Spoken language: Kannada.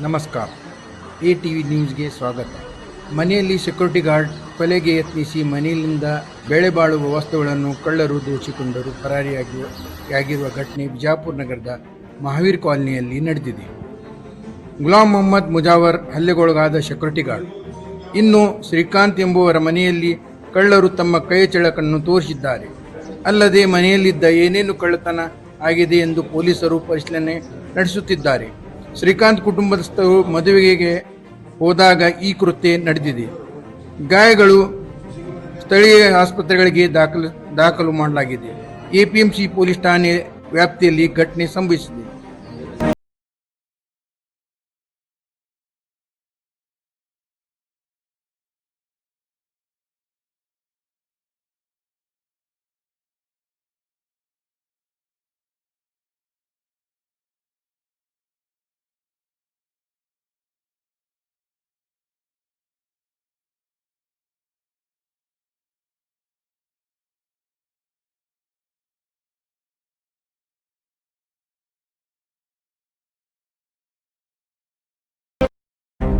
ನಮಸ್ಕಾರ. ATV ನ್ಯೂಸ್ಗೆ ಸ್ವಾಗತ. ಮನೆಯಲ್ಲಿ ಸೆಕ್ಯೂರಿಟಿ ಗಾರ್ಡ್ ಕೊಲೆಗೆ ಯತ್ನಿಸಿ ಮನೆಯಲ್ಲಿಂದ ಬೆಳೆ ಬಾಳುವ ವಸ್ತುಗಳನ್ನು ಕಳ್ಳರು ದೋಚಿಕೊಂಡರು ಪರಾರಿಯಾಗಿರುವ ಘಟನೆ ಬಿಜಾಪುರ ನಗರದ ಮಹಾವೀರ್ ಕಾಲನಿಯಲ್ಲಿ ನಡೆದಿದೆ. ಗುಲಾಂ ಮೊಹಮ್ಮದ್ ಮುಜಾವರ್ ಹಲ್ಲೆಗೊಳಗಾದ ಸೆಕ್ಯೂರಿಟಿ ಗಾರ್ಡ್. ಇನ್ನು ಶ್ರೀಕಾಂತ್ ಎಂಬುವರ ಮನೆಯಲ್ಲಿ ಕಳ್ಳರು ತಮ್ಮ ಕೈ ಚಳಕನ್ನು ತೋರಿಸಿದ್ದಾರೆ. ಅಲ್ಲದೆ ಮನೆಯಲ್ಲಿದ್ದ ಏನೇನು ಕಳ್ಳತನ ಆಗಿದೆ ಎಂದು ಪೊಲೀಸರು ಪರಿಶೀಲನೆ ನಡೆಸುತ್ತಿದ್ದಾರೆ. ಶ್ರೀಕಾಂತ್ ಕುಟುಂಬಸ್ಥರು ಮದುವೆಗೆ ಹೋದಾಗ ಈ ಕೃತ್ಯ ನಡೆದಿದೆ. ಗಾಯಗಳು ಸ್ಥಳೀಯ ಆಸ್ಪತ್ರೆಗಳಿಗೆ ದಾಖಲು ಮಾಡಲಾಗಿದೆ. APMC ಪೊಲೀಸ್ ಠಾಣೆ ವ್ಯಾಪ್ತಿಯಲ್ಲಿ ಘಟನೆ ಸಂಭವಿಸಿದೆ.